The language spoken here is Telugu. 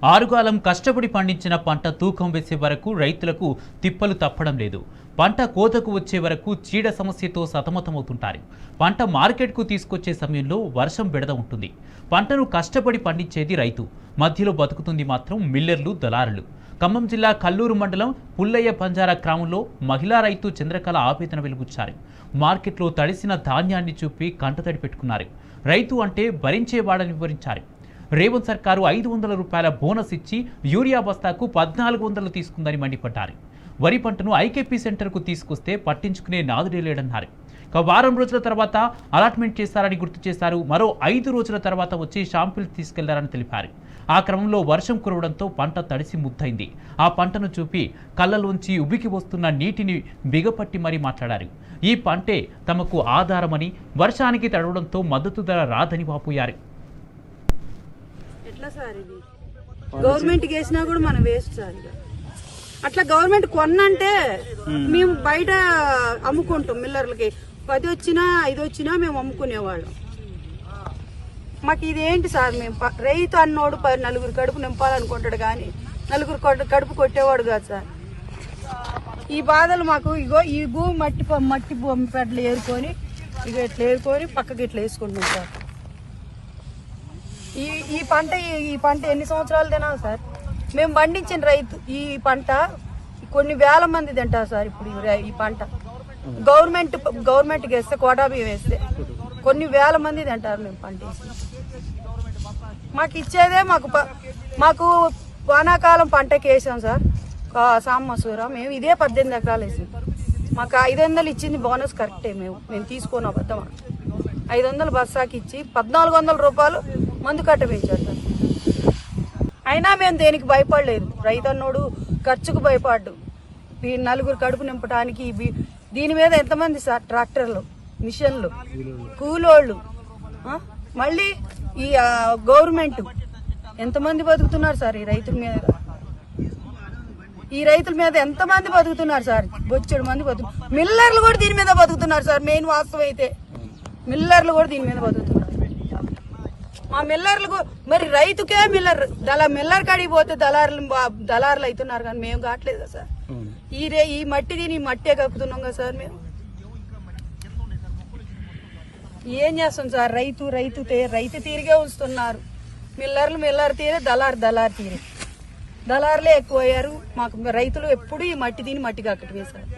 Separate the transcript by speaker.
Speaker 1: ఆరుగాలం కష్టపడి పండించిన పంట తూకం వేసే వరకు రైతులకు తిప్పలు తప్పడం లేదు. పంట కోతకు వచ్చే వరకు చీడ సమస్యతో సతమతమవుతుంటారు. పంట మార్కెట్కు తీసుకొచ్చే సమయంలో వర్షం బెడద ఉంటుంది. పంటను కష్టపడి పండించేది రైతు, మధ్యలో బతుకుతుంది మాత్రం మిల్లర్లు, దళారులు. ఖమ్మం జిల్లా కల్లూరు మండలం పుల్లయ్య పంజారా గ్రామంలో మహిళా రైతు చంద్రకళ ఆవేదన వెలుగుచ్చారు. మార్కెట్లో తడిసిన ధాన్యాన్ని చూపి కంటతడి పెట్టుకున్నారు. రైతు అంటే భరించేవాడని వివరించారు. రేవంత్ సర్కారు 500 రూపాయల బోనస్ ఇచ్చి యూరియా బస్తాకు 1400 తీసుకుందని మండిపడ్డారు. వరి పంటను ఐకేపీ సెంటర్కు తీసుకొస్తే పట్టించుకునే నాదుడే లేడన్నారు. వారం రోజుల తర్వాత అలాట్మెంట్ చేశారని గుర్తు చేశారు. మరో 5 రోజుల తర్వాత వచ్చి షాంపిల్స్ తీసుకెళ్లారని తెలిపారు. ఆ క్రమంలో వర్షం కురవడంతో పంట తడిసి ముద్దైంది. ఆ పంటను చూపి కళ్ళలోంచి ఉబికి వస్తున్న నీటిని బిగపట్టి మరీ మాట్లాడారు. ఈ పంటే తమకు ఆధారమని, వర్షానికి తడవడంతో మద్దతు ధర రాదని వాపోయారు.
Speaker 2: ఎట్లా సార్ ఇది గవర్నమెంట్కి వేసినా కూడా మనం వేస్ట్ సార్. అట్లా గవర్నమెంట్ కొన్నంటే మేము బయట అమ్ముకుంటాం. మిల్లర్లకి 10 వచ్చినా 5 వచ్చినా మేము అమ్ముకునేవాళ్ళం. మాకు ఇదేంటి సార్? మేము రైతు అన్నోడు 4 కడుపు నింపాలనుకుంటాడు కానీ 4 కడుపు కొట్టేవాడు కాదు సార్. ఈ బాధలు మాకు ఇగో ఈ భూమి మట్టి భూమి పెడ్లు ఏరుకొని ఇక ఇట్లా ఏరుకొని పక్కకి ఇట్లా వేసుకుంటాం సార్. ఈ పంట ఎన్ని సంవత్సరాలు తినాలి సార్? మేము పండించిన రైతు ఈ పంట కొన్ని వేల మంది తింటారు సార్. ఇప్పుడు ఈ పంట గవర్నమెంట్కి వేస్తే, కోటా బియ్యం వేస్తే కొన్ని వేల మంది తింటారు. మేము పంట మాకు ఇచ్చేదే మాకు వానాకాలం పంటకి వేసాం సార్. సామసూర మేము ఇదే 18 ఎకరాలు వేసాం. మాకు 500 ఇచ్చింది బోనస్ కరెక్టే. మేము తీసుకొని అబద్ధం 500 బస్సాకి ఇచ్చి 1400 రూపాయలు మందు కట్ట పెంచారు సార్. అయినా మేము దేనికి భయపడలేదు. రైతన్నోడు ఖర్చుకు భయపడ్డు. 4 కడుపు నింపడానికి దీని మీద ఎంతమంది సార్? ట్రాక్టర్లు, మిషన్లు, కూలోళ్ళు, మళ్ళీ ఈ గవర్నమెంట్ ఎంతమంది బతుకుతున్నారు సార్? ఈ రైతుల మీద ఎంతమంది బతుకుతున్నారు సార్? బొచ్చెడు మంది బతుకుతున్నారు. మిల్లర్లు కూడా దీని మీద బతుకుతున్నారు సార్. మెయిన్ వాస్తవం అయితే మిల్లర్లు కూడా దీని మీద బతుకుతున్నారు. మా మిల్లర్లకు మరి రైతుకే మిల్లర్ కాడికి పోతే దళారులు అవుతున్నారు కానీ మేము కావట్లేదా సార్? ఈ మట్టి దీని మట్టే కక్కుతున్నాం కదా సార్. మేము ఏం చేస్తాం సార్? రైతు తీరిగే ఉంచుతున్నారు. మిల్లర్ తీరే, దళారు తీరే. దళారులే ఎక్కువ అయ్యారు. మాకు రైతులు ఎప్పుడు ఈ మట్టి దీని మట్టి కక్కటమే సార్.